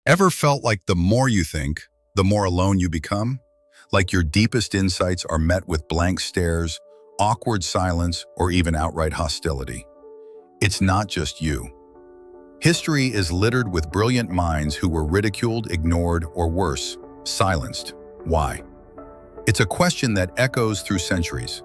Ever felt like the more you think, the more alone you become? Like your deepest insights are met with blank stares, awkward silence, or even outright hostility? It's not just you. History is littered with brilliant minds who were ridiculed, ignored, or worse, silenced. Why? It's a question that echoes through centuries.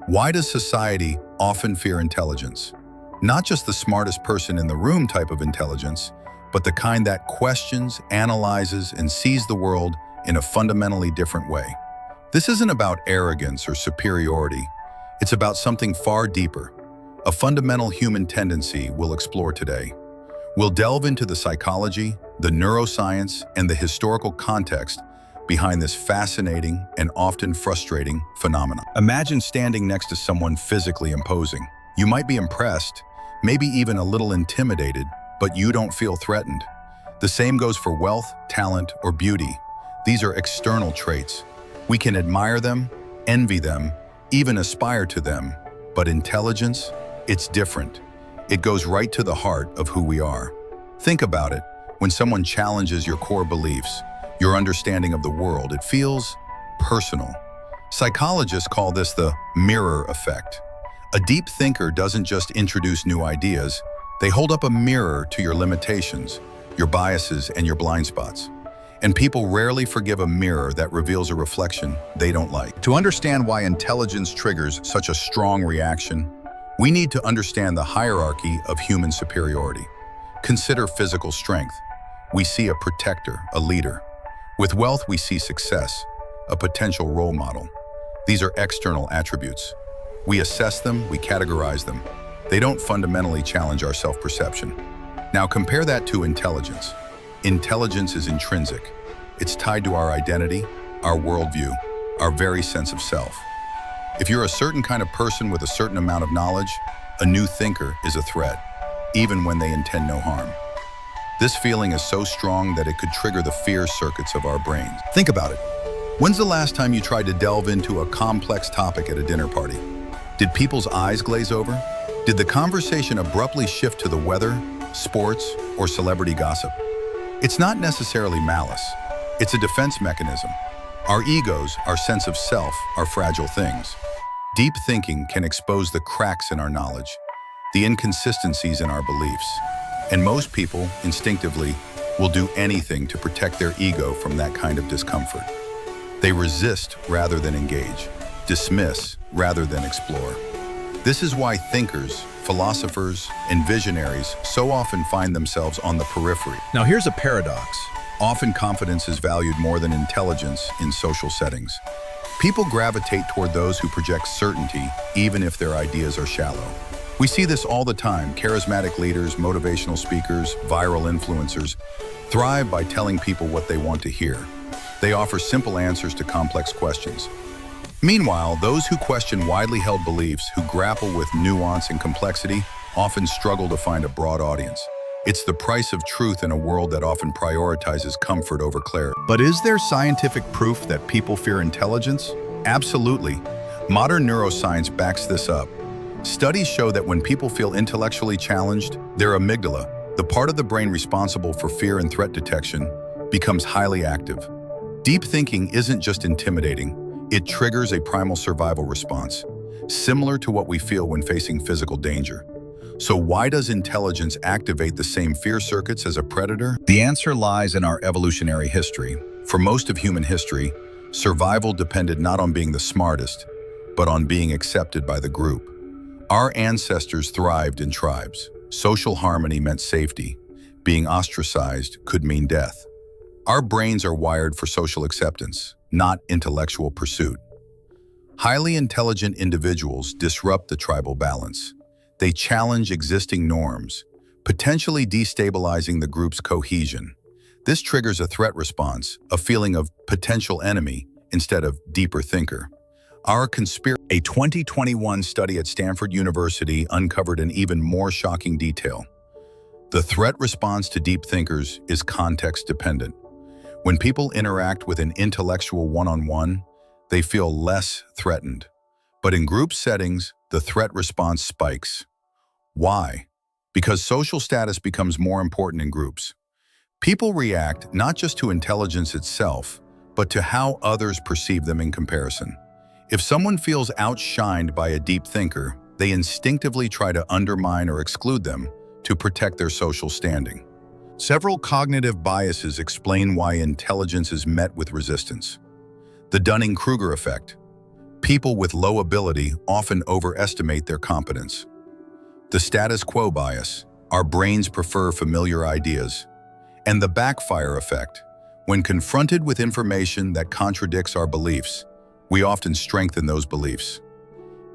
Why does society often fear intelligence? Not just the smartest person in the room type of intelligence, but the kind that questions, analyzes, and sees the world in a fundamentally different way. This isn't about arrogance or superiority. It's about something far deeper, a fundamental human tendency we'll explore today. We'll delve into the psychology, the neuroscience, and the historical context behind this fascinating and often frustrating phenomenon. Imagine standing next to someone physically imposing. You might be impressed, maybe even a little intimidated, but you don't feel threatened. The same goes for wealth, talent, or beauty. These are external traits. We can admire them, envy them, even aspire to them. But intelligence, it's different. It goes right to the heart of who we are. Think about it. When someone challenges your core beliefs, your understanding of the world, it feels personal. Psychologists call this the mirror effect. A deep thinker doesn't just introduce new ideas, they hold up a mirror to your limitations, your biases, and your blind spots. And people rarely forgive a mirror that reveals a reflection they don't like. To understand why intelligence triggers such a strong reaction, we need to understand the hierarchy of human superiority. Consider physical strength. We see a protector, a leader. With wealth, we see success, a potential role model. These are external attributes. We assess them, we categorize them. They don't fundamentally challenge our self-perception. Now compare that to intelligence. Intelligence is intrinsic. It's tied to our identity, our worldview, our very sense of self. If you're a certain kind of person with a certain amount of knowledge, a new thinker is a threat, even when they intend no harm. This feeling is so strong that it could trigger the fear circuits of our brains. Think about it. When's the last time you tried to delve into a complex topic at a dinner party? Did people's eyes glaze over? Did the conversation abruptly shift to the weather, sports, or celebrity gossip? It's not necessarily malice. It's a defense mechanism. Our egos, our sense of self, are fragile things. Deep thinking can expose the cracks in our knowledge, the inconsistencies in our beliefs. And most people, instinctively, will do anything to protect their ego from that kind of discomfort. They resist rather than engage, dismiss rather than explore. This is why thinkers, philosophers, and visionaries so often find themselves on the periphery. Now here's a paradox. Often confidence is valued more than intelligence in social settings. People gravitate toward those who project certainty, even if their ideas are shallow. We see this all the time. Charismatic leaders, motivational speakers, viral influencers thrive by telling people what they want to hear. They offer simple answers to complex questions. Meanwhile, those who question widely held beliefs, who grapple with nuance and complexity, often struggle to find a broad audience. It's the price of truth in a world that often prioritizes comfort over clarity. But is there scientific proof that people fear intelligence? Absolutely. Modern neuroscience backs this up. Studies show that when people feel intellectually challenged, their amygdala, the part of the brain responsible for fear and threat detection, becomes highly active. Deep thinking isn't just intimidating. It triggers a primal survival response, similar to what we feel when facing physical danger. So why does intelligence activate the same fear circuits as a predator? The answer lies in our evolutionary history. For most of human history, survival depended not on being the smartest, but on being accepted by the group. Our ancestors thrived in tribes. Social harmony meant safety. Being ostracized could mean death. Our brains are wired for social acceptance, not intellectual pursuit. Highly intelligent individuals disrupt the tribal balance. They challenge existing norms, potentially destabilizing the group's cohesion. This triggers a threat response, a feeling of potential enemy instead of deeper thinker. A 2021 study at Stanford University uncovered an even more shocking detail. The threat response to deep thinkers is context dependent. When people interact with an intellectual one-on-one, they feel less threatened. But in group settings, the threat response spikes. Why? Because social status becomes more important in groups. People react not just to intelligence itself, but to how others perceive them in comparison. If someone feels outshined by a deep thinker, they instinctively try to undermine or exclude them to protect their social standing. Several cognitive biases explain why intelligence is met with resistance. The Dunning-Kruger effect. People with low ability often overestimate their competence. The status quo bias. Our brains prefer familiar ideas. And the backfire effect. When confronted with information that contradicts our beliefs, we often strengthen those beliefs.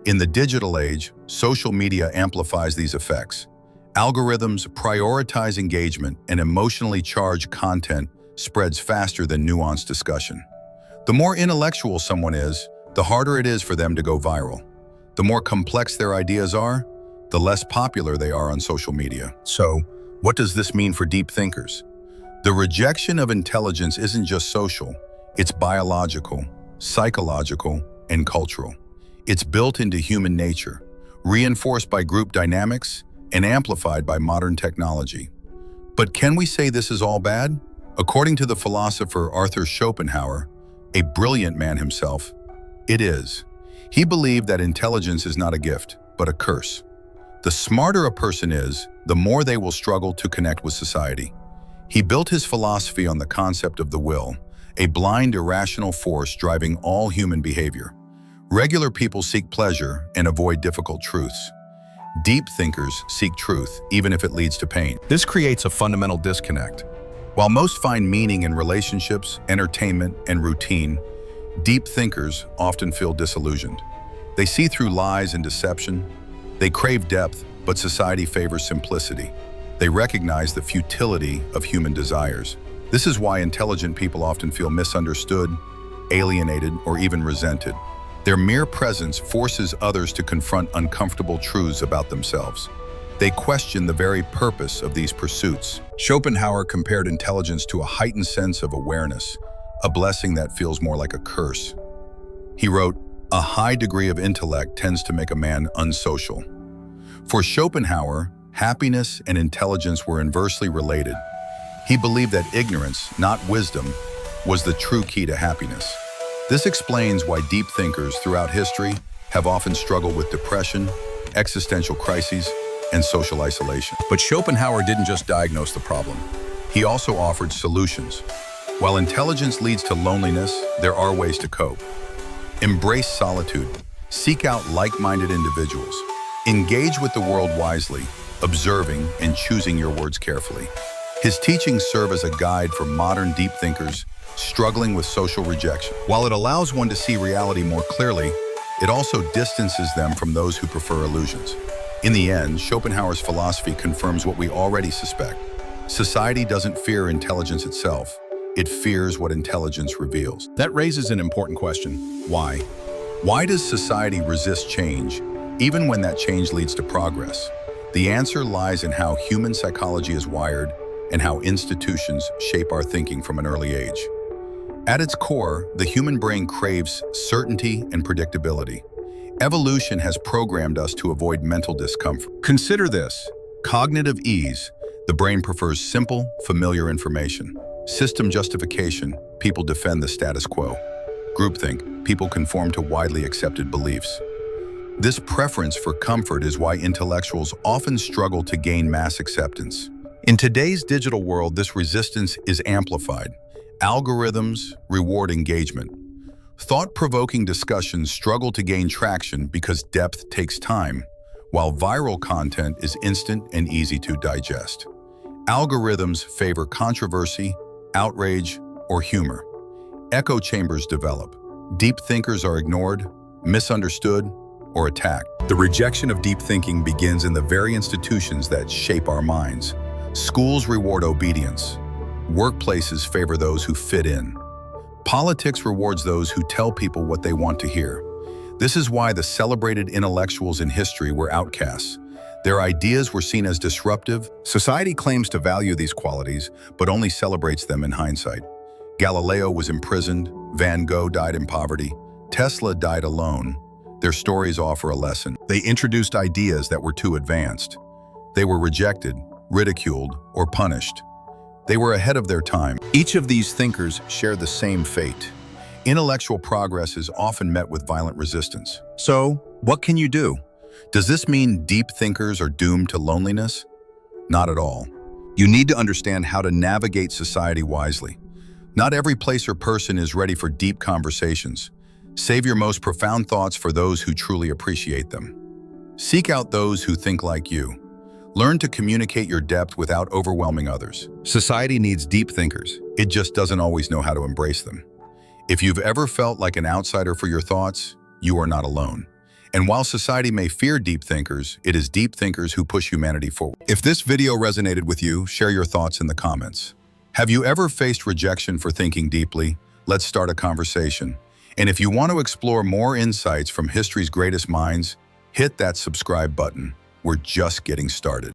In the digital age, social media amplifies these effects. Algorithms prioritize engagement, and emotionally charged content spreads faster than nuanced discussion. The more intellectual someone is, the harder it is for them to go viral. The more complex their ideas are, the less popular they are on social media. So, what does this mean for deep thinkers? The rejection of intelligence isn't just social, it's biological, psychological, and cultural. It's built into human nature, reinforced by group dynamics, and amplified by modern technology. But can we say this is all bad? According to the philosopher Arthur Schopenhauer, a brilliant man himself, it is. He believed that intelligence is not a gift, but a curse. The smarter a person is, the more they will struggle to connect with society. He built his philosophy on the concept of the will, a blind, irrational force driving all human behavior. Regular people seek pleasure and avoid difficult truths. Deep thinkers seek truth, even if it leads to pain. This creates a fundamental disconnect. While most find meaning in relationships, entertainment, and routine, deep thinkers often feel disillusioned. They see through lies and deception. They crave depth, but society favors simplicity. They recognize the futility of human desires. This is why intelligent people often feel misunderstood, alienated, or even resented. Their mere presence forces others to confront uncomfortable truths about themselves. They question the very purpose of these pursuits. Schopenhauer compared intelligence to a heightened sense of awareness, a blessing that feels more like a curse. He wrote, "A high degree of intellect tends to make a man unsocial." For Schopenhauer, happiness and intelligence were inversely related. He believed that ignorance, not wisdom, was the true key to happiness. This explains why deep thinkers throughout history have often struggled with depression, existential crises, and social isolation. But Schopenhauer didn't just diagnose the problem. He also offered solutions. While intelligence leads to loneliness, there are ways to cope. Embrace solitude. Seek out like-minded individuals. Engage with the world wisely, observing and choosing your words carefully. His teachings serve as a guide for modern deep thinkers struggling with social rejection. While it allows one to see reality more clearly, it also distances them from those who prefer illusions. In the end, Schopenhauer's philosophy confirms what we already suspect. Society doesn't fear intelligence itself. It fears what intelligence reveals. That raises an important question. Why? Why does society resist change, even when that change leads to progress? The answer lies in how human psychology is wired and how institutions shape our thinking from an early age. At its core, the human brain craves certainty and predictability. Evolution has programmed us to avoid mental discomfort. Consider this: cognitive ease. The brain prefers simple, familiar information. System justification. People defend the status quo. Groupthink. People conform to widely accepted beliefs. This preference for comfort is why intellectuals often struggle to gain mass acceptance. In today's digital world, this resistance is amplified. Algorithms reward engagement. Thought-provoking discussions struggle to gain traction because depth takes time, while viral content is instant and easy to digest. Algorithms favor controversy, outrage, or humor. Echo chambers develop. Deep thinkers are ignored, misunderstood, or attacked. The rejection of deep thinking begins in the very institutions that shape our minds. Schools reward obedience. Workplaces favor those who fit in. Politics rewards those who tell people what they want to hear. This is why the celebrated intellectuals in history were outcasts. Their ideas were seen as disruptive. Society claims to value these qualities, but only celebrates them in hindsight. Galileo was imprisoned, Van Gogh died in poverty, Tesla died alone. Their stories offer a lesson. They introduced ideas that were too advanced. They were rejected, ridiculed, or punished. They were ahead of their time. Each of these thinkers share the same fate. Intellectual progress is often met with violent resistance. So, what can you do? Does this mean deep thinkers are doomed to loneliness? Not at all. You need to understand how to navigate society wisely. Not every place or person is ready for deep conversations. Save your most profound thoughts for those who truly appreciate them. Seek out those who think like you. Learn to communicate your depth without overwhelming others. Society needs deep thinkers. It just doesn't always know how to embrace them. If you've ever felt like an outsider for your thoughts, you are not alone. And while society may fear deep thinkers, it is deep thinkers who push humanity forward. If this video resonated with you, share your thoughts in the comments. Have you ever faced rejection for thinking deeply? Let's start a conversation. And if you want to explore more insights from history's greatest minds, hit that subscribe button. We're just getting started.